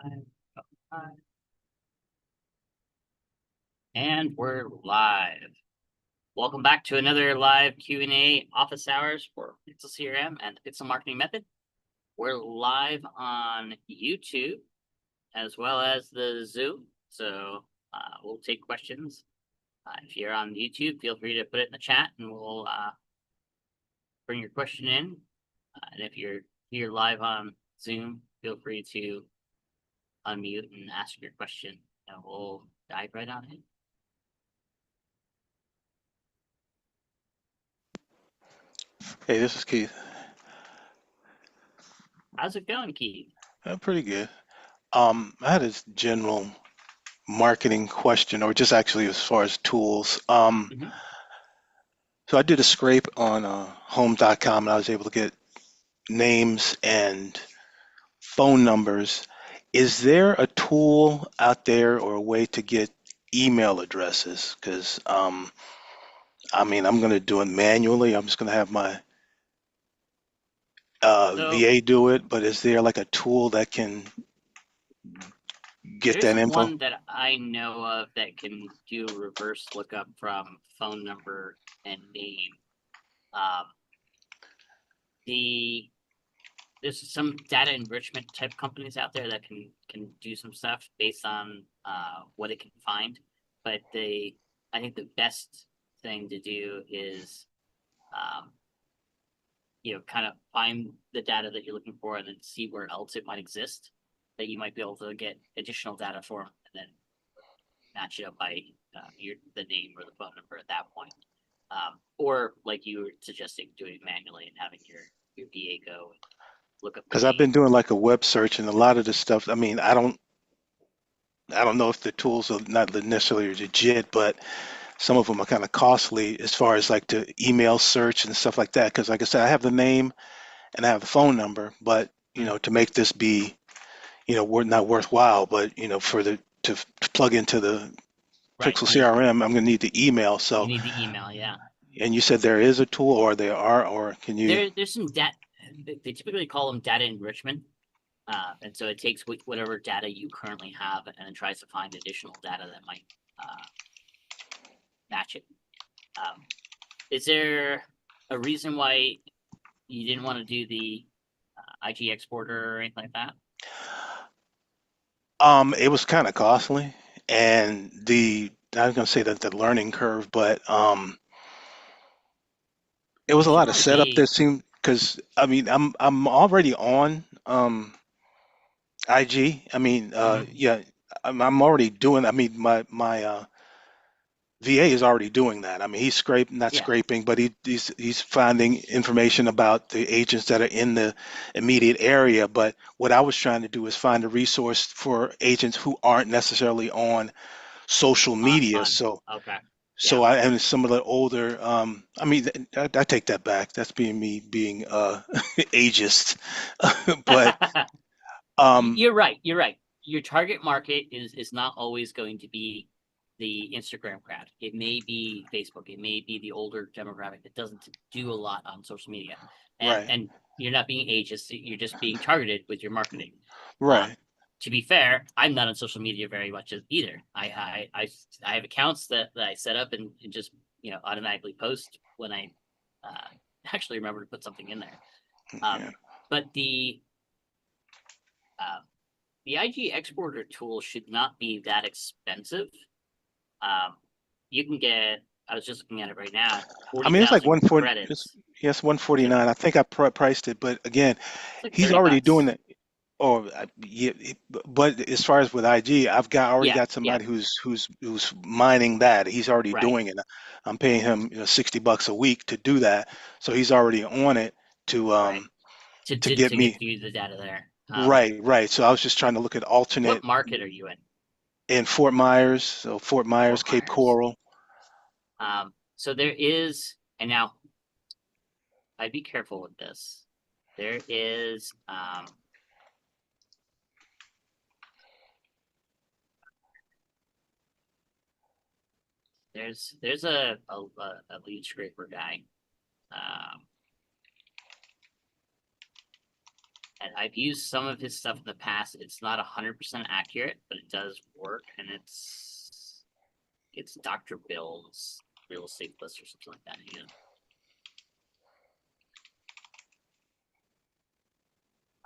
Live. And we're live. Welcome back to another live Q&A office hours for PixlCRM and the Pixel Marketing Method. We're live on YouTube as well as the Zoom, so we'll take questions. If you're on YouTube, feel free to put it in the chat and we'll bring your question in. And if you're here live on Zoom, feel free to unmute and ask your question, and we'll dive right on in. Hey, this is Keith. How's it going, Keith? Pretty good. I had a general marketing question, or just actually as far as tools. So I did a scrape on home.com and I was able to get names and phone numbers. Is there a tool out there or a way to get email addresses? Because I mean, I'm going to do it manually. I'm just going to have my So VA do it, but is there like a tool that can get there's that info? one that I know of that can do reverse lookup from phone number and name. There's some data enrichment type companies out there that can do some stuff based on what it can find, but I think the best thing to do is kind of find the data that you're looking for and then see where else it might exist that you might be able to get additional data for, and then match it up by the name or the phone number at that point. Or like you were suggesting, doing it manually and having your VA go and look up the Because I've name. been doing like a web search and a lot of the stuff, I mean, I don't know if the tools are not necessarily legit, but some of them are kind of costly as far as like to email search and stuff like that. Because like I said, I have the name and I have the phone number, but to make this be, not worthwhile, but for to plug into the Right. Pixel CRM, I'm gonna need the email. You So, need the email, yeah. and you said there is a tool, or there are, or can you? There's some data. They typically call them data enrichment. And so it takes whatever data you currently have and then tries to find additional data that might match it. Is there a reason why you didn't want to do the IG exporter or anything like that? It was kind of costly, and I was gonna say that the learning curve, but it was It a should lot of only setup be, that seemed because I mean I'm already on IG. I mean yeah, I'm already doing. I mean my VA is already doing that. I mean he's not yeah, scraping, but he's finding information about the agents that are in the immediate area. But what I was trying to do is find a resource for agents who aren't necessarily on social media. okay, yeah. So I and some of the older, I mean, I take that back. That's being me being ageist. But um, You're right. You're right. Your target market is not always going to be the Instagram crowd. It may be Facebook. It may be the older demographic that doesn't do a lot on social media. And right, and you're not being ageist. You're just being targeted with your marketing. right, To be fair, I'm not on social media very much either. I have accounts that I set up and just automatically post when I actually remember to put something in there. yeah. But uh, the IG exporter tool should not be that expensive. You can get, I was just looking at it right now, I mean, it's like 40,000 140. credits. Yes, So 149. I think I priced it, but again, it's like he's 30 already doing bucks. it. Or yeah, but as far as with IG, I've already Yeah, got yeah, somebody who's mining that. He's already right. doing it. I'm paying him, $60 a week to do that. So he's already on it to Right. to get To me get you the data there. right, right. So I was just trying to look at What alternate market are you in? in Fort Myers, so Fort Myers, Fort Cape Myers. Coral. So there is, and now I'd be careful with this. There is, there's a lead scraper guy. Um, And I've used some of his stuff in the past. It's not 100% accurate, but it does work, and it's Dr. Bill's real estate list or something like that. You know.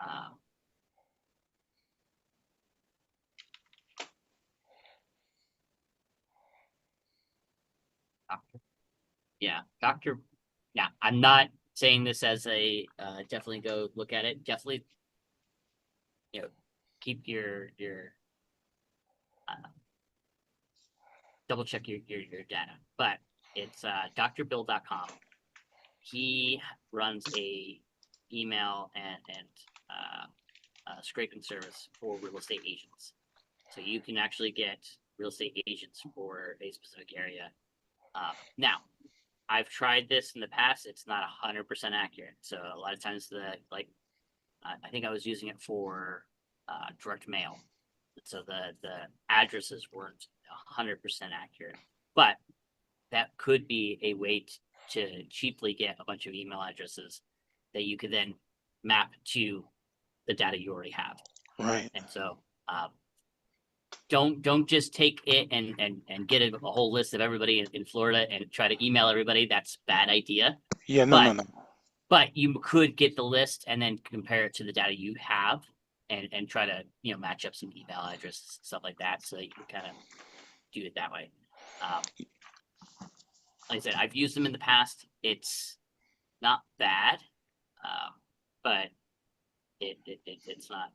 Um, yeah, Dr. Yeah, I'm not saying this as a definitely go look at it. Definitely, you know, keep your double check your data. But it's drbill.com. He runs a email and scraping service for real estate agents. So you can actually get real estate agents for a specific area. Now, I've tried this in the past. It's not 100% accurate. So a lot of times I think I was using it for direct mail. So the addresses weren't 100% accurate, but that could be a way to cheaply get a bunch of email addresses that you could then map to the data you already have. Right. And so don't just take it and get a whole list of everybody in Florida and try to email everybody. That's a bad idea. Yeah, no, no, But no. but you could get the list and then compare it to the data you have and try to match up some email addresses, stuff like that, so that you can kind of do it that way. Like I said, I've used them in the past. It's not bad, but it's not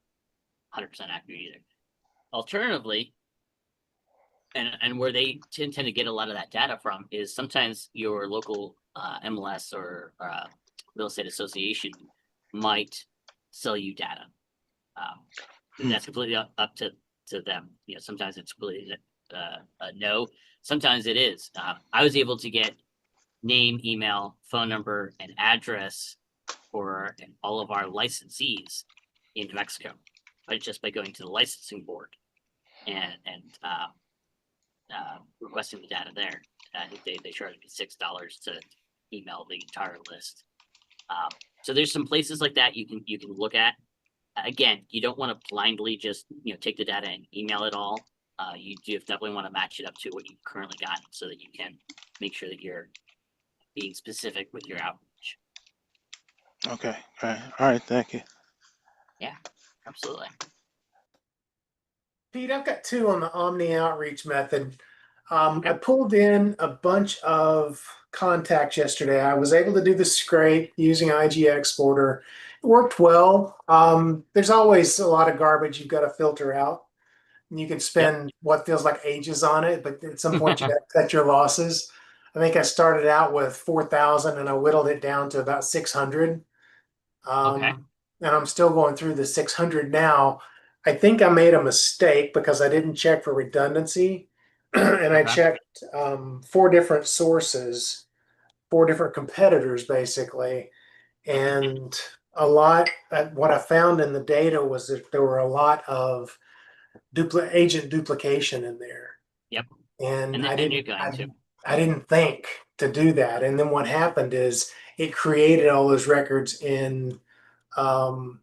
100% accurate either. Alternatively, and where they tend to get a lot of that data from is sometimes your local MLS or real estate association might sell you data. That's completely up to them. Sometimes it's completely a no. Sometimes it is. I was able to get name, email, phone number, and address for all of our licensees in New Mexico, but just by going to the licensing board and requesting the data there. I think they charged me $6 to email the entire list. So there's some places like that you can look at. Again, you don't want to blindly just take the data and email it all. You do definitely want to match it up to what you've currently got so that you can make sure that you're being specific with your outreach. Okay. All right. Thank you. Yeah, absolutely. Pete, I've got two on the Omni outreach method. Okay. I pulled in a bunch of contacts yesterday. I was able to do the scrape using IG Exporter. It worked well. There's always a lot of garbage you've got to filter out. And you can spend what feels like ages on it, but at some point you got to cut your losses. I think I started out with 4,000 and I whittled it down to about 600. Okay. And I'm still going through the 600 now. I think I made a mistake because I didn't check for redundancy. And I Okay. checked four different sources, four different competitors, basically. And what I found in the data was that there were a lot of agent duplication in there. Yep. And And you're going to. I didn't think to do that. And then what happened is it created all those records in um,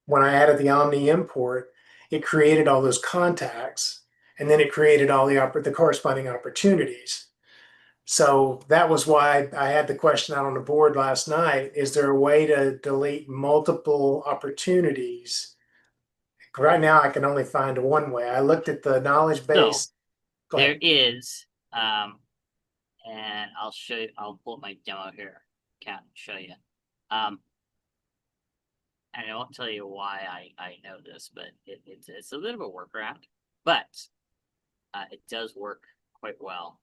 when I added the Omni import, it created all those contacts, and then it created all the corresponding opportunities. So that was why I had the question out on the board last night. Is there a way to delete multiple opportunities? Right now, I can only find one way. I looked at the knowledge So base. Go there ahead. is, and I'll show you, I'll pull up my demo here. Can't show you. And I won't tell you why I know this, but it's a bit of a workaround, but it does work quite well.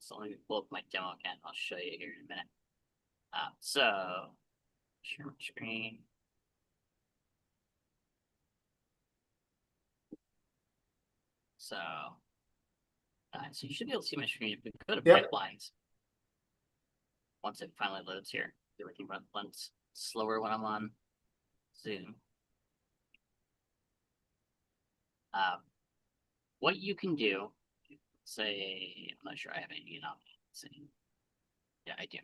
So let me pull up my demo again. I'll show you here in a minute. So share my screen. So, so you should be able to see my screen. If we go to Yep. pipelines, once it finally loads here, everything runs slower when I'm on Zoom. What you can do, say, I'm not sure I have any options. Yeah, I do.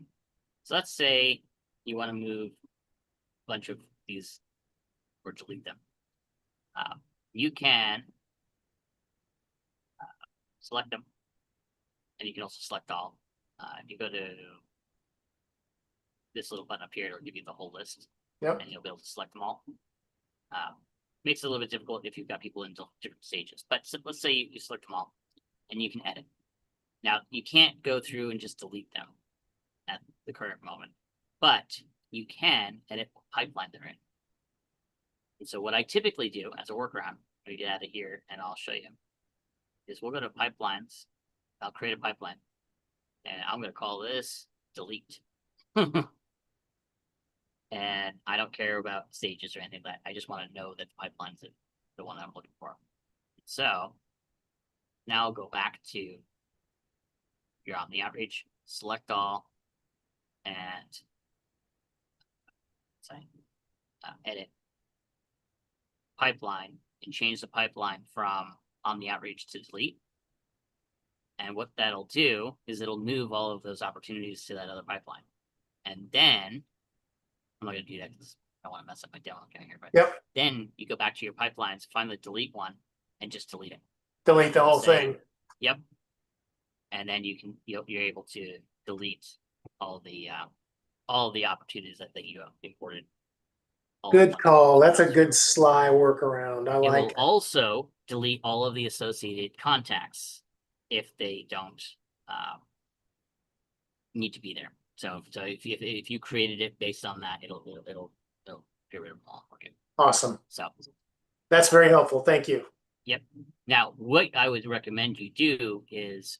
So let's say you want to move a bunch of these or delete them. You can select them, and you can also select all. If you go to this little button up here, it'll give you the whole list, Yep. and you'll be able to select them all. Makes it a little bit difficult if you've got people in different stages, but let's say you select them all, and you can edit. Now, you can't go through and just delete them at the current moment, but you can edit what pipeline they're in. And so what I typically do as a workaround, let me get out of here and I'll show you, is we'll go to pipelines. I'll create a pipeline, and I'm going to call this delete. And I don't care about stages or anything like that. I just want to know that the pipeline's the one that I'm looking for. So now I'll go back to you're on the outreach, select all, and edit pipeline, and change the pipeline from on the outreach to delete. And what that'll do is it'll move all of those opportunities to that other pipeline. And then I'm not going to do that because I don't want to mess up my demo here. But Yep. then you go back to your pipelines, find the delete one, and just delete it. Delete the whole Say, thing. Yep. And then you're able to delete all the opportunities that you imported. Good call. That's a good sly workaround. I It like will it. also delete all of the associated contacts if they don't need to be there. So if you created it based on that, it'll get rid of them all. Okay. Awesome. So That's very helpful. Thank you. yep. Now, what I would recommend you do is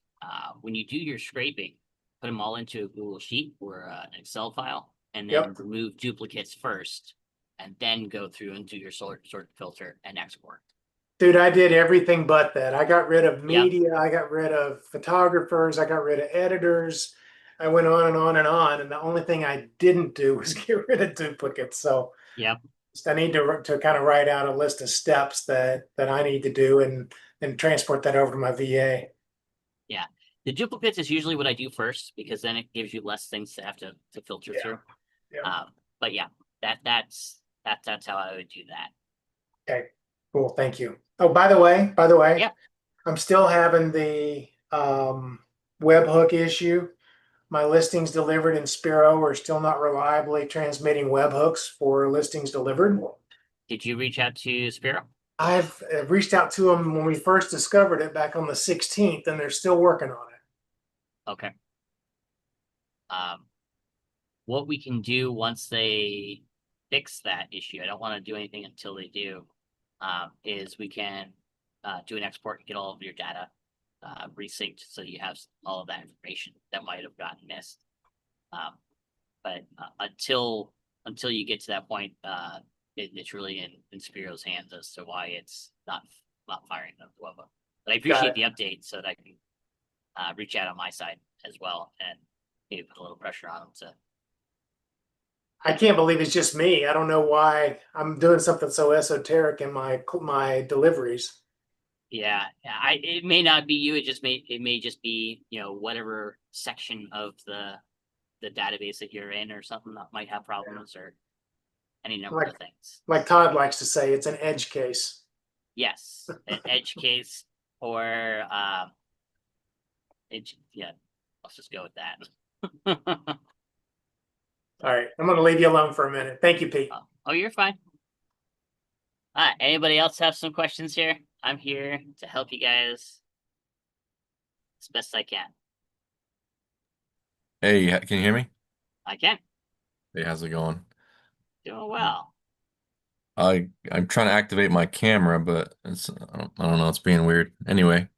when you do your scraping, put them all into a Google Sheet or an Excel file, and then remove duplicates first, and then go through and do your sort filter and export. Dude, I did everything but that. I got rid of media. I got rid of photographers. I got rid of editors. I went on and on and on. And the only thing I didn't do was get rid of duplicates. So yep. I need to kind of write out a list of steps that I need to do and transport that over to my VA. Yeah. The duplicates is usually what I do first, because then it gives you less things to have to filter through. Yeah. But yeah, that's how I would do that. Okay, cool. Thank you. Oh, by the way, yeah. I'm still having the webhook issue. My listings delivered in Spiro are still not reliably transmitting webhooks for listings delivered. Did you reach out to Spiro? I've reached out to them when we first discovered it back on the 16th, and they're still working on it. Okay. What we can do once they fix that issue, I don't want to do anything until they do, is we can do an export and get all of your data resynced so you have all of that information that might have gotten missed. But until you get to that point, it's really in Spiro's hands as to why it's not firing the webhook. But I appreciate the update so that I can reach out on my side as well and maybe put a little pressure on them to. I can't believe it's just me. I don't know why I'm doing something so esoteric in my deliveries. Yeah, it may not be you. It may just be, whatever section of the database that you're in or something that might have problems, or any number of things. Like Todd likes to say, it's an edge case. Yes, an edge case, or yeah, let's just go with that. All right, I'm going to leave you alone for a minute. Thank you, Pete. Oh, you're fine. All right, anybody else have some questions here? I'm here to help you guys as best I can. Hey, can you hear me? I can. Hey, how's it going? Doing well. I'm trying to activate my camera, but I don't know, it's being weird. Anyway,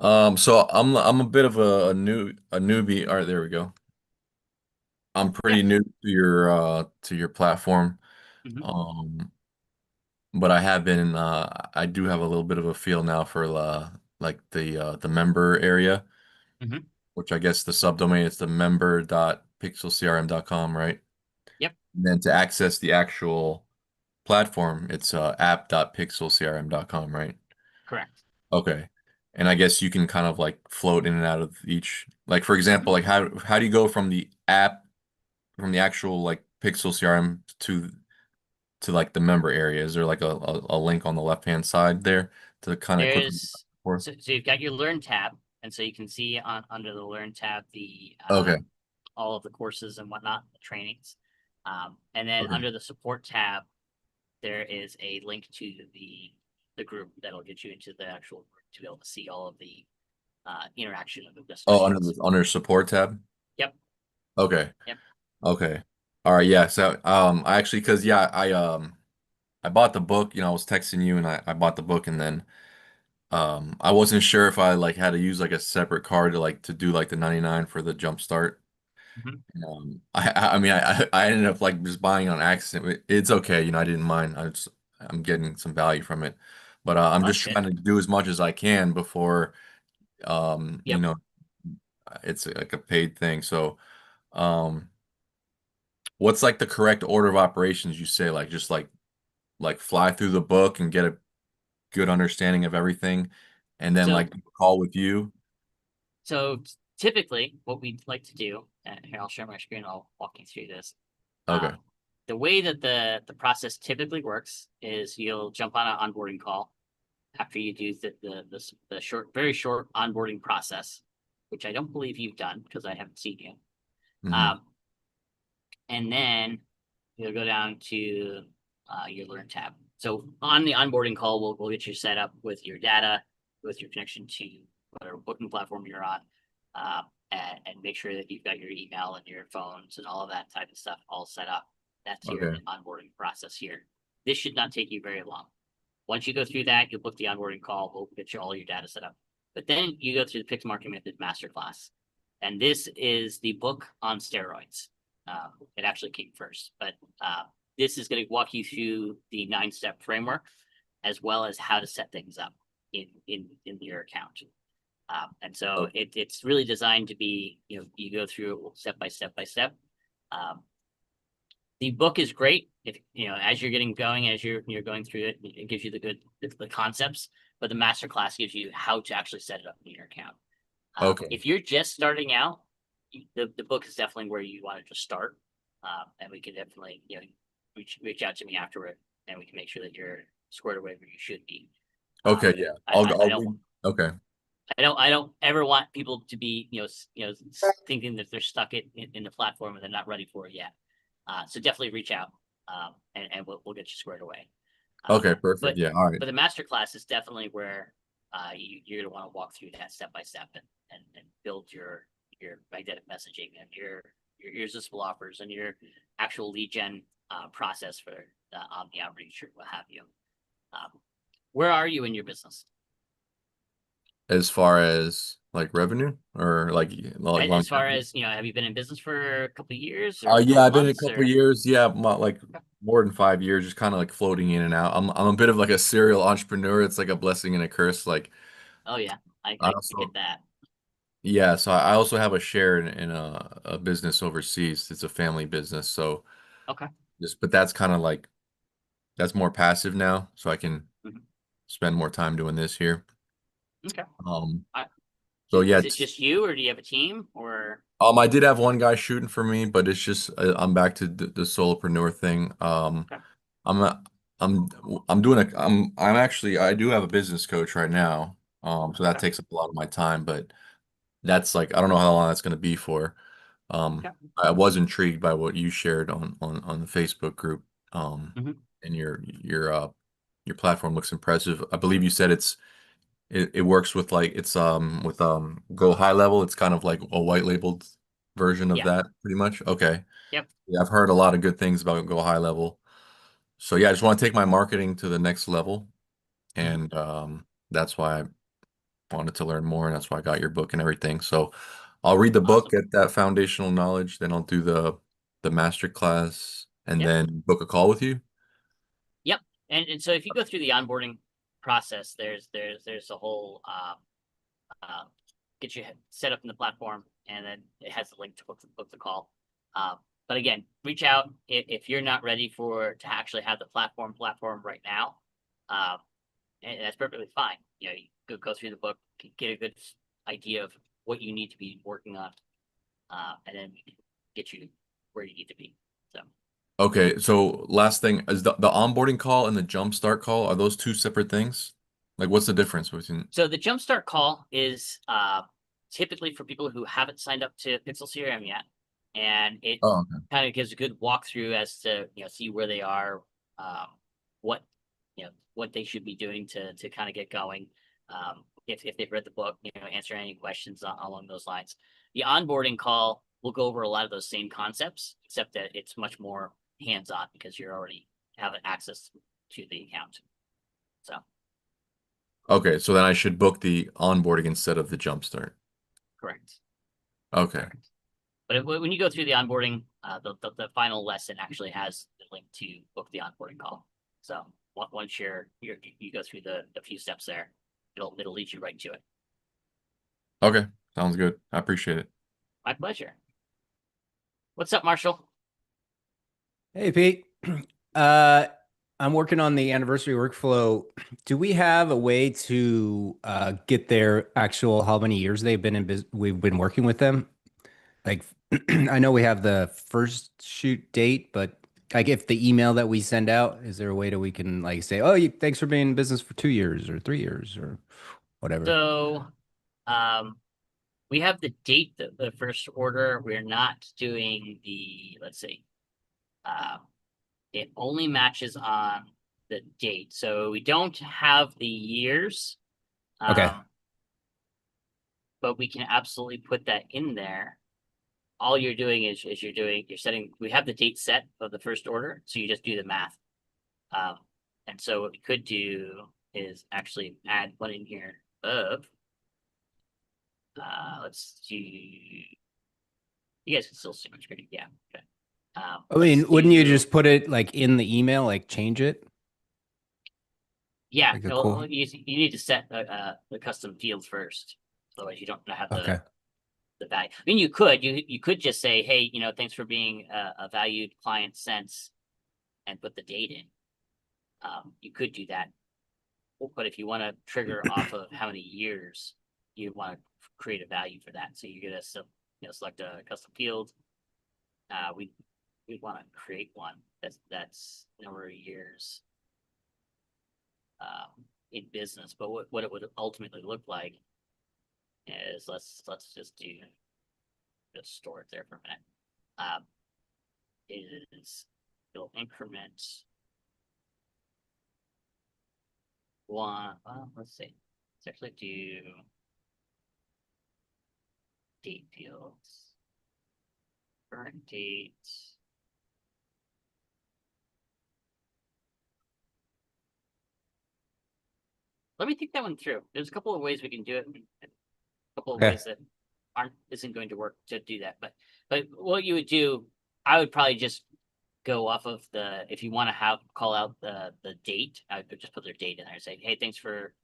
so I'm a bit of a newbie. All right, there we go. I'm pretty new to your platform. But I have been I do have a little bit of a feel now for like the member area, which I guess the subdomain is the member.pixelcrm.com, right? Yep. And then to access the actual platform, it's app.pixelcrm.com, right? Correct. Okay. And I guess you can kind of like float in and out of each, like for example, like how do you go from the app, from the actual like Pixel CRM to to like the member area? Is there like a link on the left-hand side there to kind of quickly There's for? so you've got your Learn tab, and so you can see on under the Learn tab the Okay. all of the courses and whatnot, the trainings. And then Okay. under the support tab, there is a link to the group that'll get you into the actual group to be able to see all of the interaction of the Oh, discussions. under support tab. Yep. Okay. Yep. Okay. All right. Yeah. So I actually, because yeah, I bought the book. You know, I was texting you, and I bought the book, and then I wasn't sure if I like had to use like a separate card to do like the 99 for the jump start. Mhm. I mean I ended up like just buying on accident. It's okay, you know, I didn't mind. I'm getting some value from it. But I'm Well, that's just good. trying to do as much as I can before you Yep. know, it's like a paid thing. So um what's like the correct order of operations you say? Like just like fly through the book and get a good understanding of everything and then So like call with you. typically, what we'd like to do, and here I'll share my screen. I'll walk you through this. Okay. The way that the process typically works is you'll jump on an onboarding call after you do the short, very short onboarding process, which I don't believe you've done because I haven't seen you. Hmm. Um, and then you'll go down to your Learn tab. So on the onboarding call, we'll get you set up with your data, with your connection to whatever booking platform you're on, and make sure that you've got your email and your phones and all of that type of stuff all set up. That's your Okay. onboarding process here. This should not take you very long. Once you go through that, you'll book the onboarding call. We'll get you all your data set up. But then you go through the Pix Marketing Method Masterclass. And this is the book on steroids. It actually came first, but this is going to walk you through the 9-step framework as well as how to set things up in your account. And so Okay. it's really designed to be, you go through it step by step by step. The book is great if as you're getting going, as you're going through it, it gives you the concepts, but the master class gives you how to actually set it up in your account. Okay. If you're just starting out, the book is definitely where you want to just start, and we can definitely reach out to me afterward, and we can make sure that you're squared away where you should be. Okay, yeah. I I'll don't read. Okay. I don't ever want people to be thinking that they're stuck in the platform and they're not ready for it yet. So definitely reach out, and we'll get you squared away. Okay, perfect. But Yeah, all right. the master class is definitely where you're gonna want to walk through that step by step and build your magnetic messaging and your irresistible offers and your actual lead gen process for the Omni outreach or what have you. Where are you in your business? As far as like revenue or like As far longevity? as have you been in business for a couple of years or a Yeah, couple I've been a months couple or? years. Yeah, like more than 5 years, just kind of like floating in and out. I'm a bit of like a serial entrepreneur. It's like a blessing and a curse. Like Oh yeah, I I get also, that. yeah, so I also have a share in a business overseas. It's a family business. So Okay. but that's kind of like that's more passive now, so I can Mhm. spend more time doing this here. Okay. Um, I, so yeah, is it just you, or do you have a team, or? I did have one guy shooting for me, but it's just I'm back to the solopreneur thing. Okay. I'm a, I'm I'm doing a I'm actually I do have a business coach right now. So that Okay. takes up a lot of my time, but that's like I don't know how long that's going to be for. Okay. I was intrigued by what you shared on the Facebook group. Hmm. And your platform looks impressive. I believe you said it works with like it's with Go High Level. It's kind of like a white labeled version of Yeah. that, pretty much. Okay. Yep. Yeah, I've heard a lot of good things about Go High Level. So yeah, I just want to take my marketing to the next level, Hmm. and that's why I wanted to learn more, and that's why I got your book and everything. So I'll read the book, Awesome. get that foundational knowledge, then I'll do the master class, and Yep. then book a call with you. Yep. And so if you go through the onboarding process, there's a whole uh, get you set up in the platform, and then it has a link to book the call. But again, reach out if you're not ready to actually have the platform right now. Um, and that's perfectly fine. You go through the book, get a good idea of what you need to be working on, and then we can get you where you need to be. So Okay, so last thing is the onboarding call and the jumpstart call, are those two separate things? Like what's the difference between So the jumpstart call is typically for people who haven't signed up to PixlCRM yet, and it Oh, okay. kind of gives a good walkthrough as to see where they are, what what they should be doing to kind of get going. If they've read the book, answer any questions along those lines. The onboarding call will go over a lot of those same concepts, except that it's much more hands-on because you're already having access to the account. So Okay, so then I should book the onboarding instead of the jumpstart. correct. Okay. But when you go through the onboarding, the final lesson actually has the link to book the onboarding call. So once you go through the few steps there, it'll lead you right to it. Okay, sounds good. I appreciate it. My pleasure. What's up, Marshall? Hey, Pete. I'm working on the anniversary workflow. Do we have a way to get their actual how many years they've been in we've been working with them? Like, I know we have the first shoot date, but like if the email that we send out, is there a way that we can like say, oh, thanks for being in business for 2 years or 3 years or whatever? So, we have the date, the first order. We're not doing the, let's see, it only matches on the date. So we don't have the years. Okay. But we can absolutely put that in there. All you're doing is you're setting, we have the date set of the first order. So you just do the math. And so what we could do is actually add one in here of, let's do, you guys can still see my screen. Yeah. Okay. I mean, wouldn't you just put it like in the email, like change it? Yeah, Like a no, cool- you need to set the custom fields first. Otherwise you don't have Okay. the value. I mean, you could just say, hey, thanks for being a valued client since, and put the date in. You could do that. But if you want to trigger off of how many years, you want to create a value for that. So you're gonna select a custom field. We'd want to create one that's number of years in business. But what it would ultimately look like is let's just store it there for a minute. It'll increment one. Well, let's see. Let's actually do date fields. Current date. Let me think that one through. There's a couple of ways we can do it. A couple of ways that isn't going to work to do that. But what you would do, I would probably just go off of if you want to call out the date, I would just put their date in there and say, hey, thanks for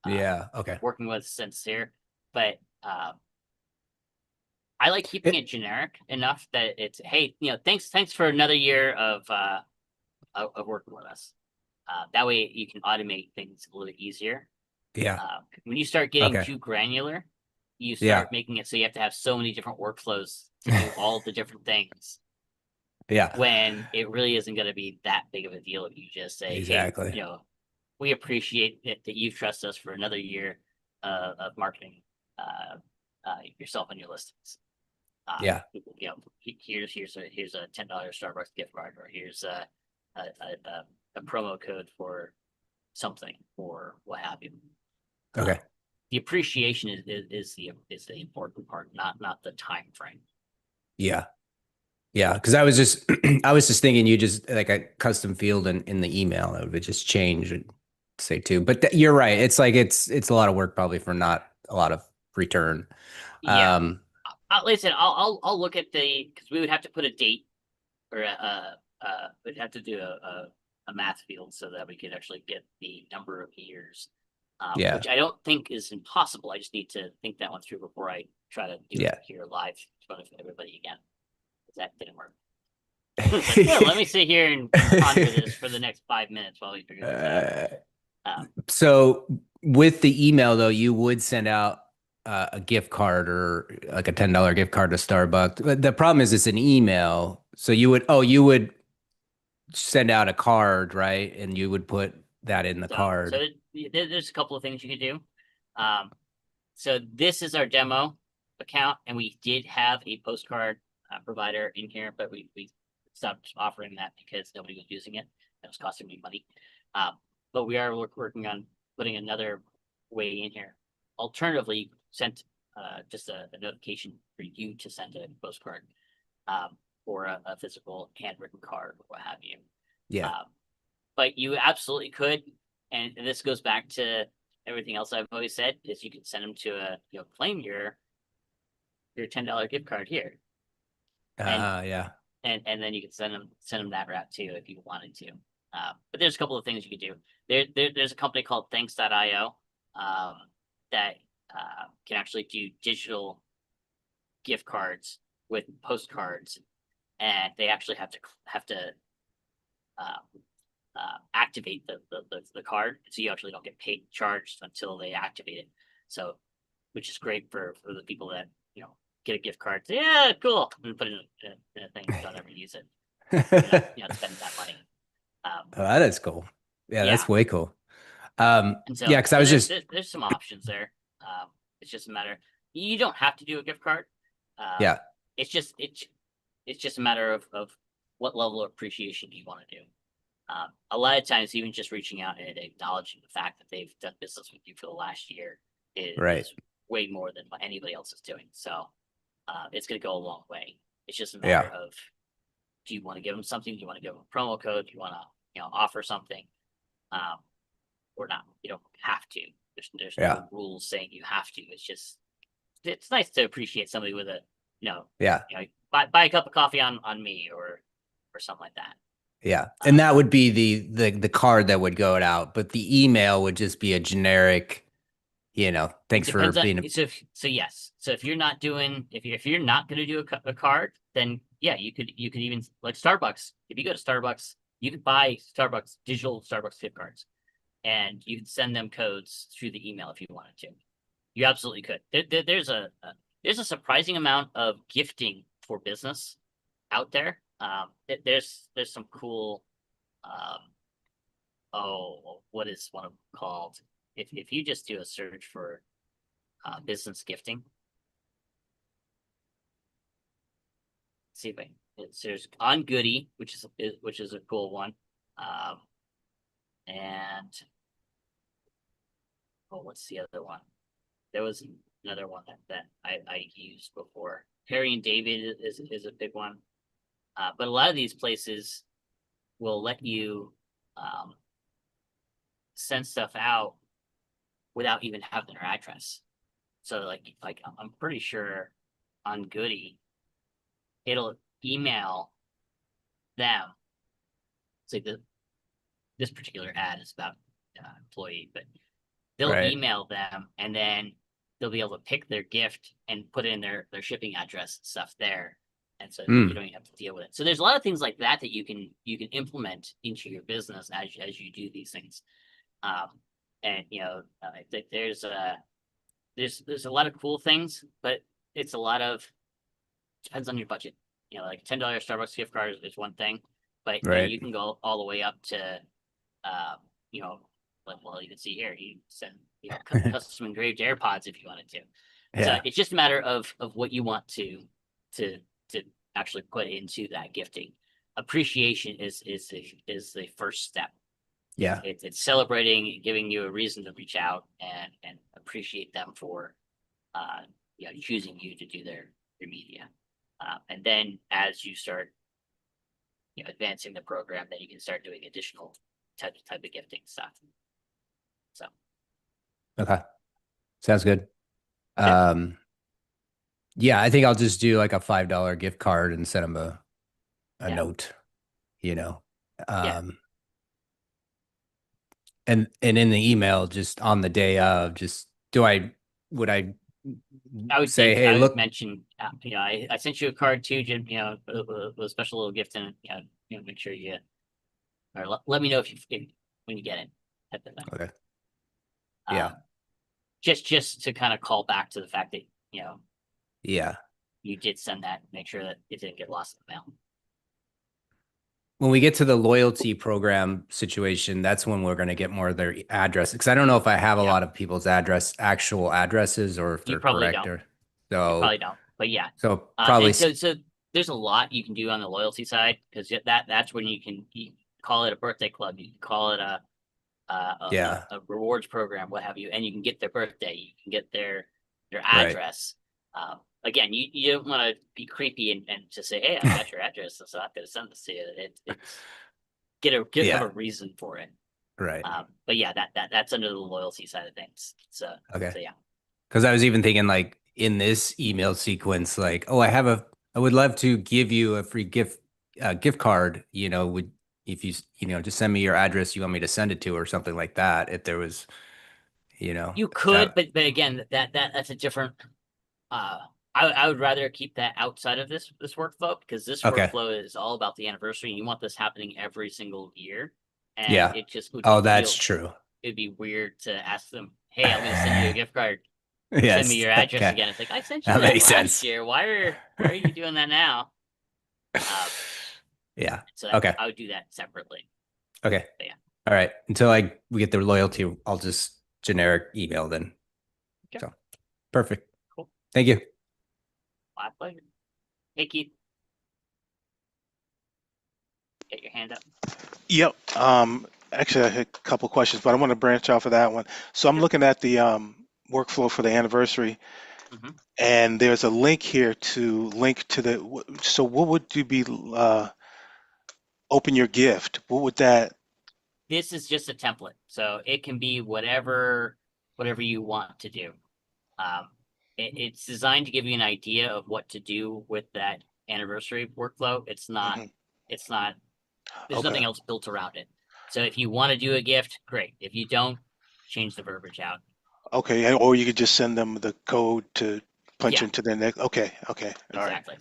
Yeah. Okay. working with Sincere. But I like keeping it generic enough that it's, hey, thanks for another year of working with us. That way you can automate things a little bit easier. Yeah. When you start getting too granular, you start making it so you have to have so many different workflows to do all the different things. Yeah. When it really isn't going to be that big of a deal if you just say, Exactly. hey, we appreciate it that you've trusted us for another year of marketing yourself and your listings. Yeah. Here's a $10 Starbucks gift card, or here's a promo code for something, or what have you. Okay. The appreciation is the important part, not the time frame. Yeah. Yeah. Cause I was just thinking you just like a custom field in the email that would just change and say too, but you're right. It's like, it's a lot of work probably for not a lot of return. Yeah. Listen, I'll look at because we would have to put a date, or we'd have to do a math field so that we could actually get the number of years. Yeah. Which I don't think is impossible. I just need to think that one through before I try to do it here live in front of everybody again. That didn't work. Let me sit here and ponder this for the next 5 minutes while we figure this out. So with the email though, you would send out a gift card or like a $10 gift card to Starbucks. But the problem is it's an email. So you would send out a card, right? And you would put that in the So card. there's a couple of things you can do. So this is our demo account, and we did have a postcard provider in here, but we stopped offering that because nobody was using it. It was costing me money. But we are working on putting another way in here. Alternatively, you sent just a notification for you to send a postcard or a physical handwritten card or what have you. Yeah. But you absolutely could, and this goes back to everything else I've always said, is you can send them to claim your $10 gift card here, Yeah. and then you can send them that route too if you wanted to. But there's a couple of things you can do. There's a company called Thanks.io that can actually do digital gift cards with postcards, and they actually have to activate the card, so you actually don't get paid charged until they activate it. So, which is great for the people that get a gift card. Say, yeah, cool, and put it in a thing and don't ever use it. Spend that money. Oh, that is cool. Yeah, that's way cool. And so, yeah, because I was there's some options there. It's just a matter. You don't have to do a gift card. Yeah. It's just a matter of what level of appreciation you want to do. A lot of times, even just reaching out and acknowledging the fact that they've done business with you for the last year is way more than what anybody else is doing. So it's going to go a long way. It's just a matter of, do you want to give them something? Do you want to give them a promo code? Do you want to offer something or not? You don't have to. There's no rules saying you have to. It's nice to appreciate somebody with a buy a cup of coffee on me or something like that. Yeah. And that would be the card that would go out, but the email would just be a generic, thanks for being so yes. So if you're not doing, if you're not going to do a card, then yeah, you could even, like Starbucks. If you go to Starbucks, you could buy digital Starbucks gift cards, and you can send them codes through the email if you wanted to. You absolutely could. There's a surprising amount of gifting for business out there. There's some cool what is one of them called? If you just do a search for business gifting, see if there's On Goody, which is a cool one, and what's the other one? There was another one that I used before. Harry and David is a big one. But a lot of these places will let you send stuff out without even having their address. So like I'm pretty sure On Goody, it'll email them. It's like this particular ad is about employee, but they'll email them, and then they'll be able to pick their gift and put in their shipping address and stuff there. And so you don't even have to deal with it. So there's a lot of things like that you can implement into your business as you do these things. And there's a lot of cool things, but it's a lot of, depends on your budget. Like $10 Starbucks gift card is one thing, but you can go all the way up to well, you can see here, you send custom engraved AirPods if you wanted to. So it's just a matter of what you want to actually put into that gifting. Appreciation is the first step. Yeah. It's celebrating, giving you a reason to reach out and appreciate them for choosing you to do their media. And then as you start advancing the program, then you can start doing additional type of gifting stuff. So okay. Sounds good. Yeah, I think I'll just do like a $5 gift card and send them a note, and in the email, just on the day of, just would I would say, say, hey, I would look, mention, I sent you a card too, Jim, with a special little gift in it, make sure you, or let me know if when you get it. okay. Yeah. just to kind of call back to the fact that, Yeah. you did send that, make sure that it didn't get lost in the mail. When we get to the loyalty program situation, that's when we're going to get more of their address. Because I don't know if I have a Yeah. lot of people's actual addresses, or if You they're probably correct. don't. Or You so, probably don't, but yeah. so probably. And so there's a lot you can do on the loyalty side, because that's when you can call it a birthday club, you can call it a Yeah. rewards program, what have you, and you can get their birthday, you can get their Right. address. Again, you don't want to be creepy and just say, hey, I got your address, so I'm going to send this to you. It's have Yeah. a reason for it. Right. But yeah, that's under the loyalty side of things. So Okay. so yeah. Because I was even thinking, like, in this email sequence, like, oh, I would love to give you a free gift card. If you just send me your address you want me to send it to, or something like that. If there was, You if could, that, but again, that's a different. I would rather keep that outside of this workflow, because this Okay. workflow is all about the anniversary, and you want this happening every single year. And Yeah. it just would Oh, that's true. It'd be weird to ask them, hey, I'm going to send you a gift card. Send Yes. me your address Okay. again. It's like, I sent you That that makes last sense. year. Why are you doing that now? Yeah. So Okay. I would do that separately. Okay. But yeah. All right. Until we get their loyalty, I'll just generic email then. Okay. So perfect. Cool. Thank you. My pleasure. Hey, Keith. Get your hand up. Yep. Actually, I had a couple questions, but I want to branch off of that one. So I'm Sure. looking at the workflow for the anniversary, Mhm. and there's a link here to link to the. So what would you be open your gift? What would that? This is just a template, so it can be whatever you want to do. It's designed to give you an idea of what to do with that anniversary workflow. It's not. Mhm. There's nothing Okay. else built around it. So if you want to do a gift, great. If you don't, change the verbiage out. Okay. Or you could just send them the code to punch Yeah. into their next. Okay. Okay. All right. Exactly.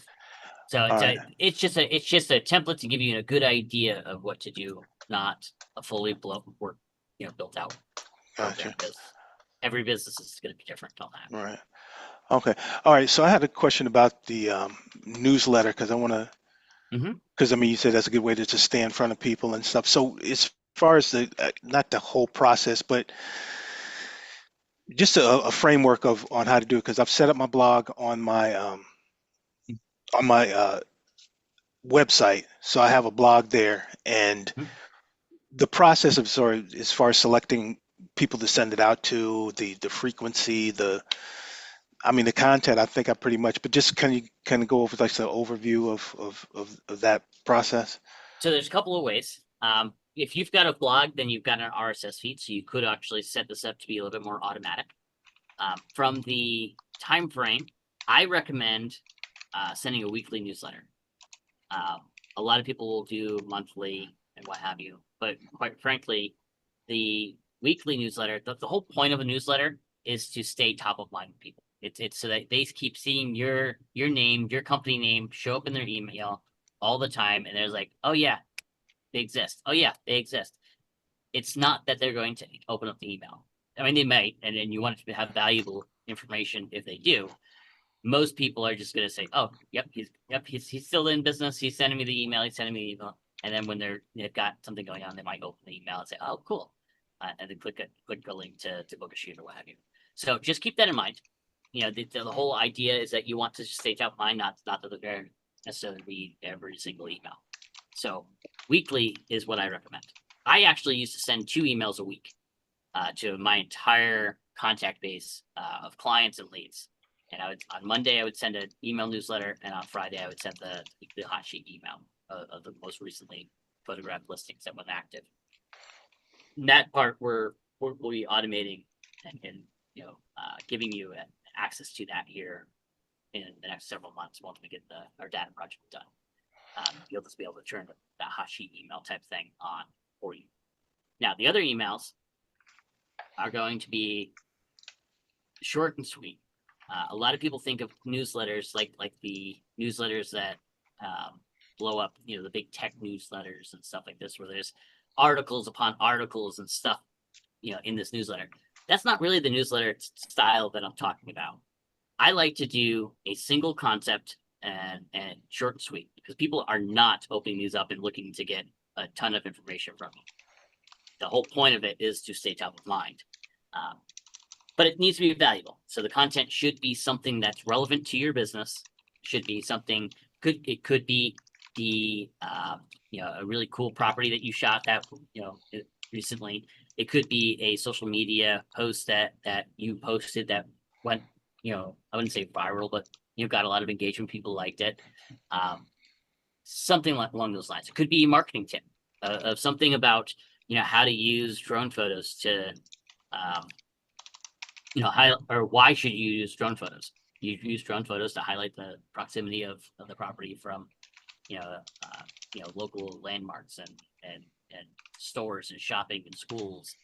So All right. it's just a template to give you a good idea of what to do, not a fully built out program, Gotcha. because every business is going to be different on that. All right. Okay. All right. So I had a question about the newsletter, because I want to, Mhm. because I mean, you said that's a good way to just stay in front of people and stuff. So as far as the, not the whole process, but just a framework of on how to do it, because I've set up my blog on my website, so I have a blog there, and Mhm. the process of sort of as far as selecting people to send it out to, the frequency, I mean the content, I think I pretty much, but just can you kind of go over like the overview of that process? So there's a couple of ways. If you've got a blog, then you've got an RSS feed, so you could actually set this up to be a little bit more automatic. From the time frame, I recommend sending a weekly newsletter. A lot of people will do monthly and what have you, but quite frankly, the weekly newsletter, the whole point of a newsletter is to stay top of mind with people. It's so that they keep seeing your name, your company name show up in their email all the time, and they're like, oh yeah, they exist. Oh yeah, they exist. It's not that they're going to open up the email. I mean, they might, and then you want it to have valuable information if they do. Most people are just going to say, "Oh, yep, he's still in business. He's sending me the email. He's sending me the email." And then when they've got something going on, they might open the email and say, "Oh, cool," and then click a link to book a shoot or what have you. So just keep that in mind. The whole idea is that you want to stay top of mind, not that they're going to necessarily read every single email. So weekly is what I recommend. I actually used to send 2 emails a week to my entire contact base of clients and leads. And on Monday I would send an email newsletter, and on Friday I would send the hot sheet email of the most recently photographed listings that went active. And that part we'll be automating and giving you access to that here in the next several months once we get our data project done. You'll just be able to turn that hot sheet email type thing on for you. Now, the other emails are going to be short and sweet. A lot of people think of newsletters like the newsletters that blow up, the big tech newsletters and stuff like this, where there's articles upon articles and stuff, in this newsletter. That's not really the newsletter style that I'm talking about. I like to do a single concept and short and sweet, because people are not opening these up and looking to get a ton of information from you. The whole point of it is to stay top of mind. But it needs to be valuable. So the content should be something that's relevant to your business. Should be something it could be the a really cool property that you shot that recently. It could be a social media post that you posted that went I wouldn't say viral, but got a lot of engagement. People liked it. Something along those lines. It could be a marketing tip of something about how to use drone photos to or why should you use drone photos? You use drone photos to highlight the proximity of the property from, local landmarks and stores and shopping and schools,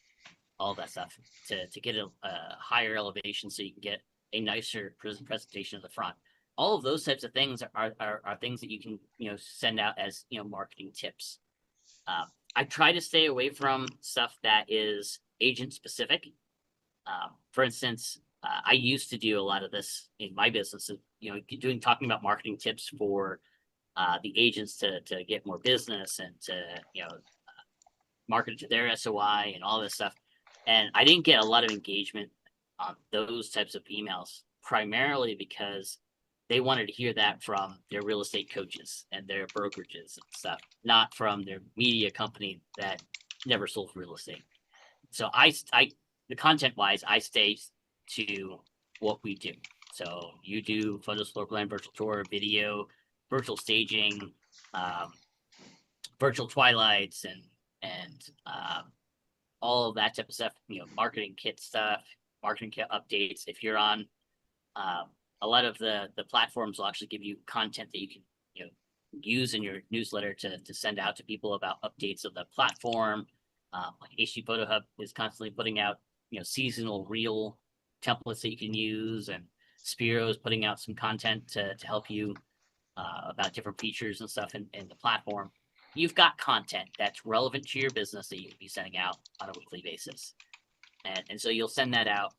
all that stuff to get a higher elevation so you can get a nicer presentation of the front. All of those types of things are things that you can, send out as, marketing tips. I try to stay away from stuff that is agent specific. For instance, I used to do a lot of this in my business, talking about marketing tips for the agents to get more business and to, market it to their SOI and all this stuff. And I didn't get a lot of engagement on those types of emails, primarily because they wanted to hear that from their real estate coaches and their brokerages and stuff, not from their media company that never sold real estate. So the content wise, I stay to what we do. So you do photos, floor plan, virtual tour, video, virtual staging, virtual twilights, and all of that type of stuff. Marketing kit stuff, marketing kit updates. If you're on a lot of the platforms, will actually give you content that you can use in your newsletter to send out to people about updates of the platform. Like HD Photo Hub is constantly putting out seasonal reel templates that you can use, and Spiro is putting out some content to help you about different features and stuff in the platform. You've got content that's relevant to your business that you can be sending out on a weekly basis, and so you'll send that out.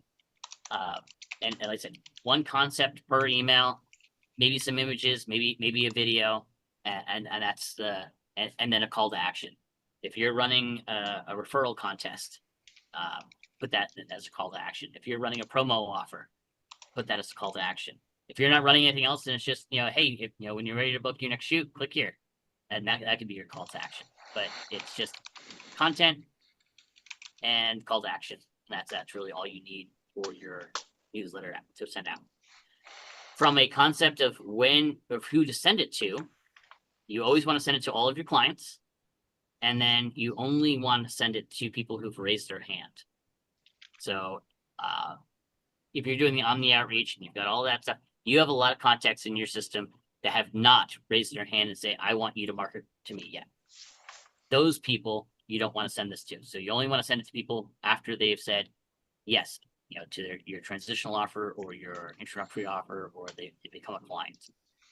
And like I said, one concept per email, maybe some images, maybe a video, and that's and then a call to action. If you're running a referral contest, put that as a call to action. If you're running a promo offer, put that as a call to action. If you're not running anything else, then it's just, hey, when you're ready to book your next shoot, click here. And that could be your call to action. But it's just content and call to action. That's really all you need for your newsletter to send out. From a concept of who to send it to, you always want to send it to all of your clients. And then you only want to send it to people who've raised their hand. So if you're doing the Omni outreach and you've got all that stuff, you have a lot of contacts in your system that have not raised their hand and say, I want you to market to me yet. Those people you don't want to send this to. So you only want to send it to people after they've said yes, to your transitional offer or your introductory offer, or they become a client.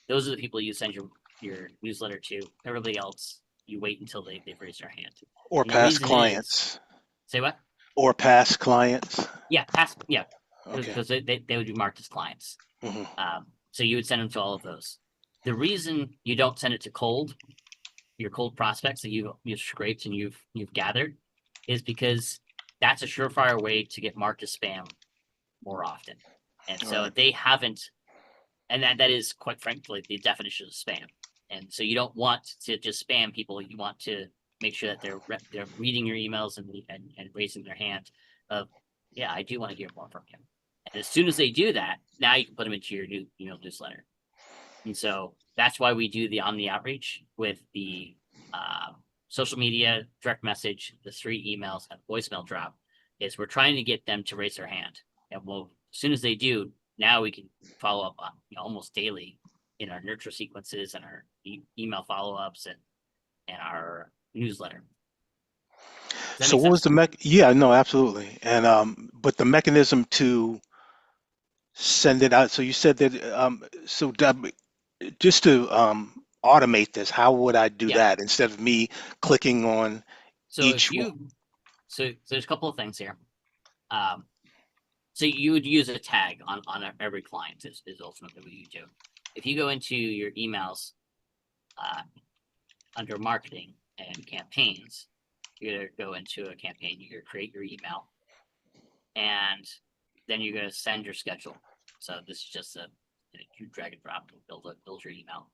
Those are the people you send your newsletter to. Everybody else, you wait until they've raised their hand. Or past clients. Say what? Or past clients. Yeah, past. Yeah, Okay. because they would be marked as clients. Mm-hmm. So you would send them to all of those. The reason you don't send it to your cold prospects that you've scraped and you've gathered, is because that's a surefire way to get marked as spam more often. And so Right. they haven't, and that is quite frankly the definition of spam. And so you don't want to just spam people. You want to make sure that they're reading your emails and raising their hand of, yeah, I do want to hear more from you. And as soon as they do that, now you can put them into your new newsletter. And so that's why we do the Omni outreach with the social media, direct message, the 3 emails, and voicemail drop. Is we're trying to get them to raise their hand. And as soon as they do, now we can follow up on almost daily in our nurture sequences and our email follow-ups and our newsletter. So what was the yeah, no, absolutely. And but the mechanism to send it out. So you said that just to automate this, how would I do that instead of me clicking on each one? So there's a couple of things here. So you would use a tag on every client is ultimately what you do. If you go into your emails under marketing and campaigns, you're gonna go into a campaign, you're gonna create your email, and then you're gonna send your schedule. So this is just you drag and drop and build your email.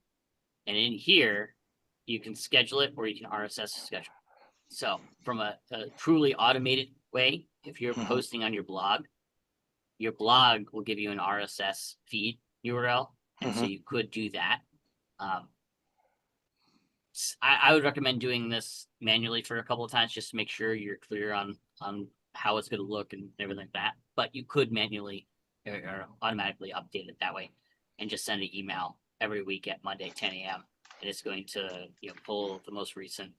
And in here, you can schedule it or you can RSS schedule. So from a truly automated way, if you're posting on your blog will give you an RSS feed URL. And so you could do that. I would recommend doing this manually for a couple of times just to make sure you're clear on how it's going to look and everything like that. But you could manually or automatically update it that way and just send an email every week at Monday 10 a.m. and it's going to pull the most recent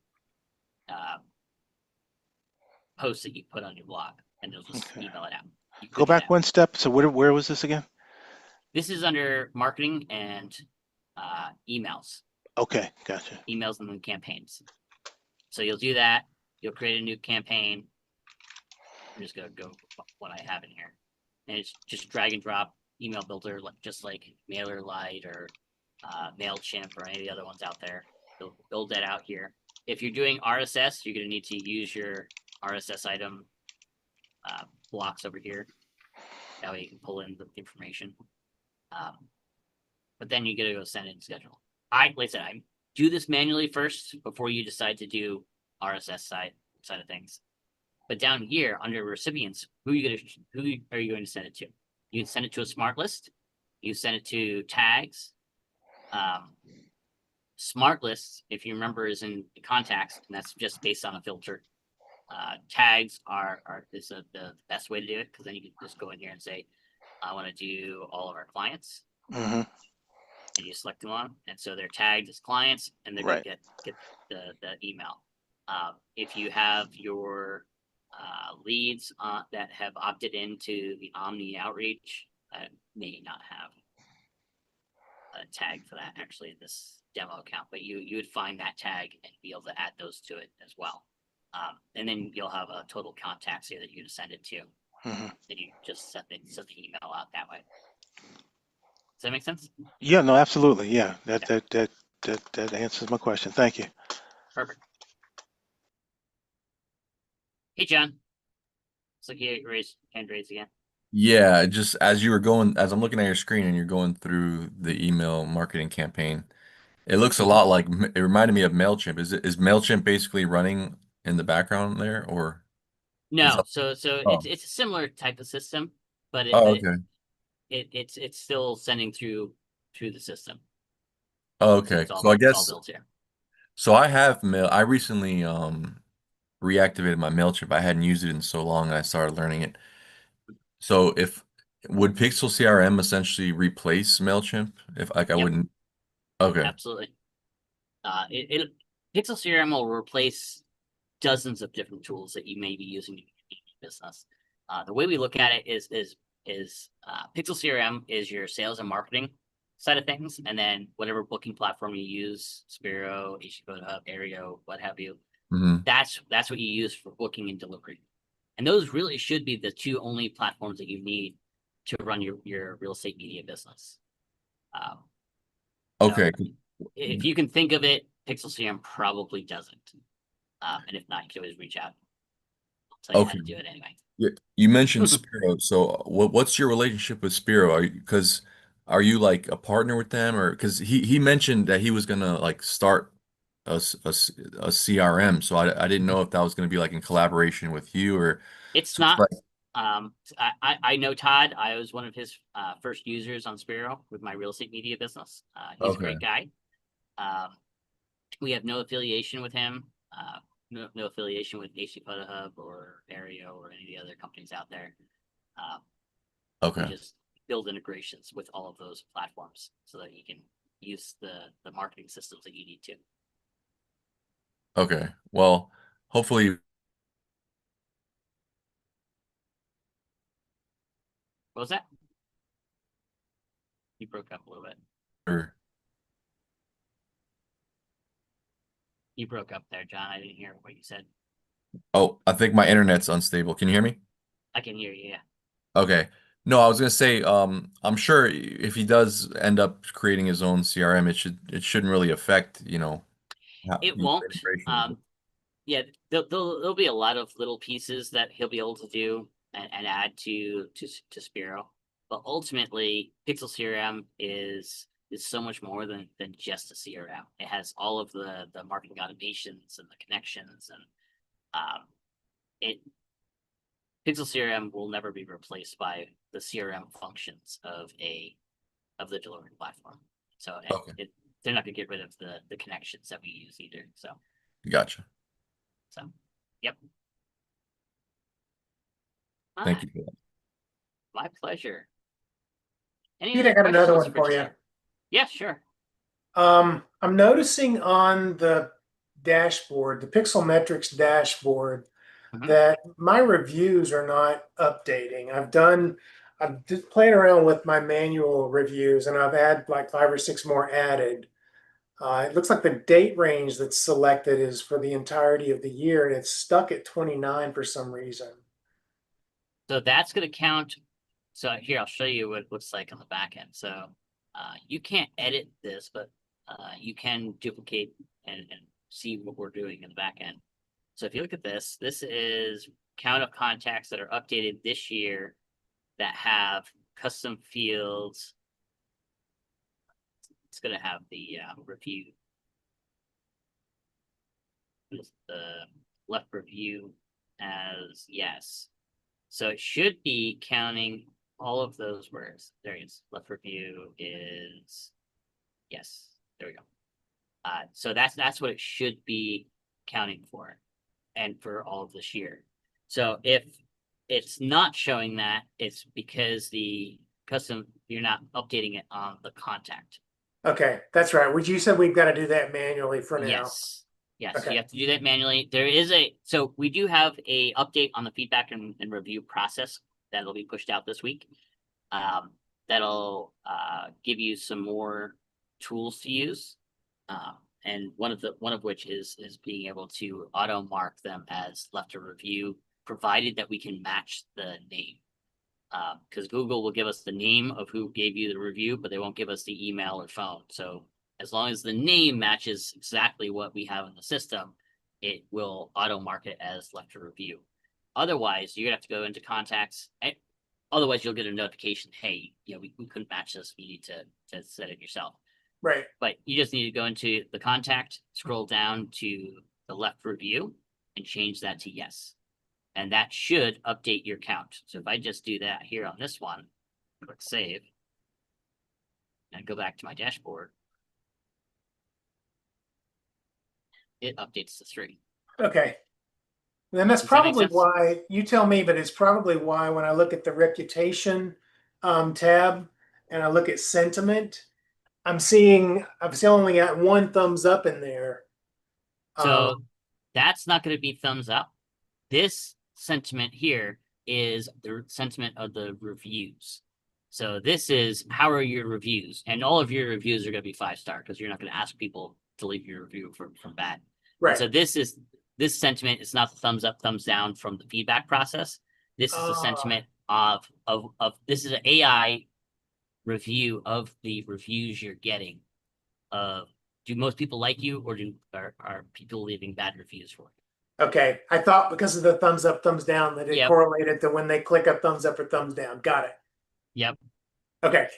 post that you put on your blog and it'll just email it out. Go back one step. So where was this again? This is under marketing and emails. Okay, gotcha. Emails and then campaigns. So you'll do that. You'll create a new campaign. I'm just gonna go what I have in here, and it's just drag and drop email builder, just like MailerLite or Mailchimp or any of the other ones out there. You'll build that out here. If you're doing RSS, you're gonna need to use your RSS item blocks over here. That way you can pull in the information. But then you gotta go send it and schedule. Like I said, I do this manually first before you decide to do RSS side of things. But down here under recipients, who are you going to send it to? You can send it to a smart list. You send it to tags. Smart lists, if you remember, is in contacts, and that's just based on a filter. Tags is the best way to do it because then you can just go in here and say, I want to do all of our clients. And you select them on, and so they're tagged as clients, and they're going to get the email. If you have your leads that have opted into the Omni outreach, may not have a tag for that actually in this demo account, but you would find that tag and be able to add those to it as well. And then you'll have a total contacts here that you can send it to. Then you just send the email out that way. Does that make sense? Yeah, no, absolutely. Yeah, that answers my question. Thank you. Perfect. Hey, John. Looks like you hand raised again. Yeah, just as I'm looking at your screen and you're going through the email marketing campaign, it looks a lot like, it reminded me of MailChimp. Is MailChimp basically running in the background there, or? No, so Oh. it's a similar type of system, but Okay. it's still sending through the system. Okay. So So I it's all guess, built here. so I recently reactivated my MailChimp. I hadn't used it in so long and I started learning it. So would PixlCRM essentially replace MailChimp if I Yep. wouldn't? Okay. Absolutely. PixlCRM will replace dozens of different tools that you may be using in your business. The way we look at it is PixlCRM is your sales and marketing side of things, and then whatever booking platform you use, Spiro, HTTP, Aereo, what have you, that's what you use for booking and delivery. And those really should be the two only platforms that you need to run your real estate media business. Okay. If you can think of it, PixlCRM probably doesn't. And if not, you can always reach out. I'll tell you how to do it anyway. Yeah, you mentioned Spiro. So what's your relationship with Spiro? Are you like a partner with them, or because he mentioned that he was gonna like start a CRM. So I didn't know if that was gonna be like in collaboration with you or It's so it's not. like, I know Todd. I was one of his first users on Spiro with my real estate media business. He's a great guy. We have no affiliation with him. No affiliation with HTTP Hub or Aereo or any of the other companies out there. We just build integrations with all of those platforms so that you can use the marketing systems that you need to. Okay. Well, hopefully. What was that? You broke up a little bit. You broke up there, John. I didn't hear what you said. Oh, I think my internet's unstable. Can you hear me? I can hear you, yeah. Okay. No, I was gonna say, I'm sure if he does end up creating his own CRM, it shouldn't really affect, how It the won't. integration. Yeah, there'll be a lot of little pieces that he'll be able to do and add to Spiro. But ultimately, Pixel CRM is so much more than just a CRM. It has all of the marketing automations and the connections, and it Pixel CRM will never be replaced by the CRM functions of the delivery platform. So Okay, they're not gonna get rid of the connections that we use either. gotcha. So yep. Thank Ah, you for that. my pleasure. Any Pete, I other got another questions one for for you. today? Yeah, sure. I'm noticing on the dashboard, the Pixel Metrics dashboard, Mhm. that my reviews are not updating. I've just played around with my manual reviews, and I've had like 5 or 6 more added. It looks like the date range that's selected is for the entirety of the year, and it's stuck at 29 for some reason. So that's going to count. So here, I'll show you what it looks like on the back end. So you can't edit this, but you can duplicate and see what we're doing in the back end. So if you look at this, this is count of contacts that are updated this year that have custom fields. It's going to have the review, the left review as yes. So it should be counting all of those words. There it is. Left review is yes. There we go. So that's what it should be counting for, and for all of this year. So if it's not showing that, it's because the custom you're not updating it on the contact. Okay, that's right. Which you said we've got to do that manually for now. Yes. Yes, Okay. you have to do that manually. There is so we do have a update on the feedback and review process that'll be pushed out this week. That'll give you some more tools to use. And one of which is being able to auto mark them as left a review, provided that we can match the name. Because Google will give us the name of who gave you the review, but they won't give us the email or phone. So as long as the name matches exactly what we have in the system, it will auto mark it as left a review. Otherwise, you're gonna have to go into contacts. Otherwise, you'll get a notification, hey, we couldn't match this. You need to set it yourself. Right. But you just need to go into the contact, scroll down to the left review, and change that to yes. And that should update your count. So if I just do that here on this one, click save, and go back to my dashboard, it updates to 3. Okay. Then that's Does that make probably sense? why, you tell me, but it's probably why when I look at the reputation tab and I look at sentiment, I've still only got 1 thumbs up in there. So that's not going to be thumbs up. This sentiment here is the sentiment of the reviews. So this is how are your reviews, and all of your reviews are going to be 5-star because you're not going to ask people to leave your review from bad. Right. And so this sentiment is not the thumbs up, thumbs down from the feedback process. This is the sentiment of this is an AI review of the reviews you're getting. Do most people like you, or are people leaving bad reviews for you? Okay. I thought because of the thumbs up, thumbs down that it Yep. correlated to when they click a thumbs up or thumbs down. Got it. Yep. Okay.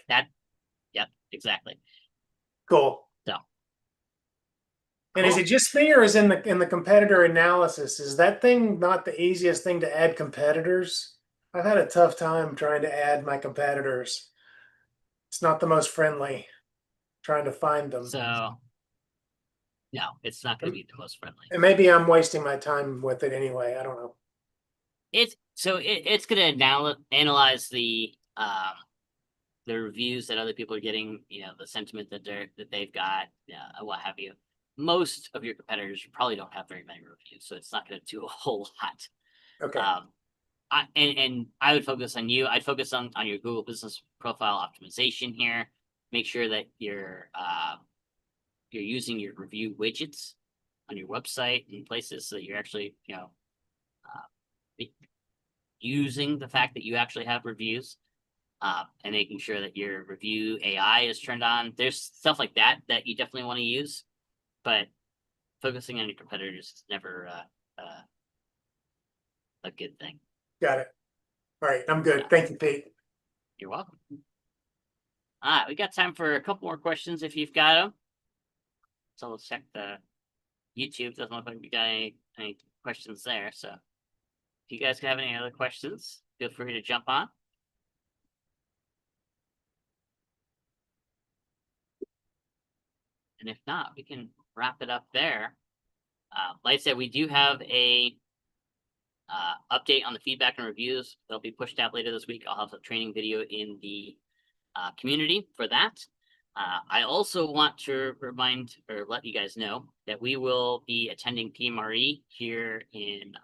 Yep, exactly. Cool. So. And is Cool. it just me, or is in the competitor analysis, is that thing not the easiest thing to add competitors? I've had a tough time trying to add my competitors. It's not the most friendly trying to find them. So no, it's not going to be the most friendly. And maybe I'm wasting my time with it anyway. I don't know. It's going to analyze the reviews that other people are getting, the sentiment that they've got, what have you. Most of your competitors probably don't have very many reviews, so it's not going to do a whole lot. Okay. And I would focus on you. I'd focus on your Google Business Profile optimization here. Make sure that you're using your review widgets on your website and places so that you're actually, using the fact that you actually have reviews, and making sure that your review AI is turned on. There's stuff like that that you definitely want to use, but focusing on your competitors is never a good thing. Got it. All right, I'm good. Yeah. Thank you, Pete. You're welcome. All right, we got time for a couple more questions if you've got them. So let's check the YouTube. Doesn't look like we got any questions there. So if you guys have any other questions, feel free to jump on. And if not, we can wrap it up there. Like I said, we do have a update on the feedback and reviews. They'll be pushed out later this week. I'll have a training video in the community for that. I also want to remind or let you guys know that we will be attending PMRE here in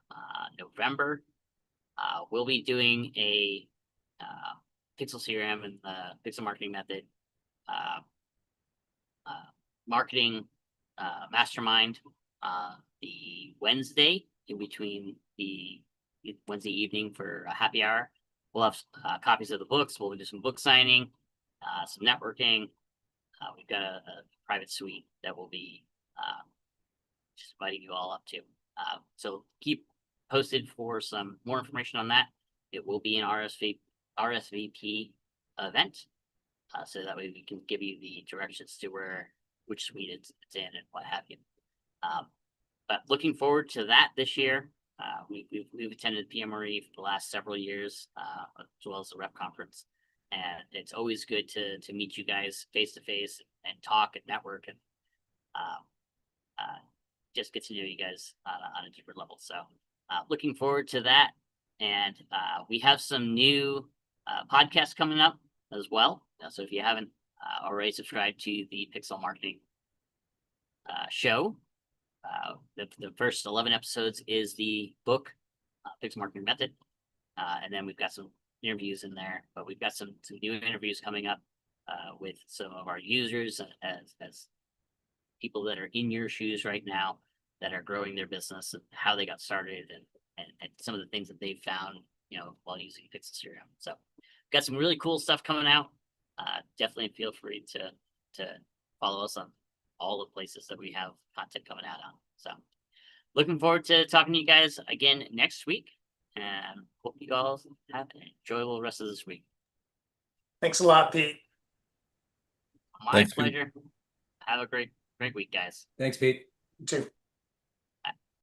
November. We'll be doing a PixlCRM and the Pixel Marketing Method marketing mastermind the Wednesday in between the Wednesday evening for a happy hour. We'll have copies of the books. We'll do some book signing, some networking. We've got a private suite that we'll be just inviting you all up to. So keep posted for some more information on that. It will be an RSVP event. So that way we can give you the directions to which suite it's in and what have you. But looking forward to that this year. We've attended PMRE for the last several years, as well as the rep conference. And it's always good to meet you guys face to face and talk and network and just get to know you guys on a deeper level. So looking forward to that. And we have some new podcasts coming up as well. So if you haven't already subscribed to the Pixel Marketing show, the first 11 episodes is the book, Pixel Marketing Method. And then we've got some interviews in there, but we've got some new interviews coming up with some of our users as people that are in your shoes right now that are growing their business and how they got started and some of the things that they've found, while using PixlCRM. So got some really cool stuff coming out. Definitely feel free to follow us on all the places that we have content coming out on. So looking forward to talking to you guys again next week, and hope you all have an enjoyable rest of this week. Thanks a lot, Pete. My Thanks, Pete. pleasure. Have a great week, guys. Thanks, Pete. You too.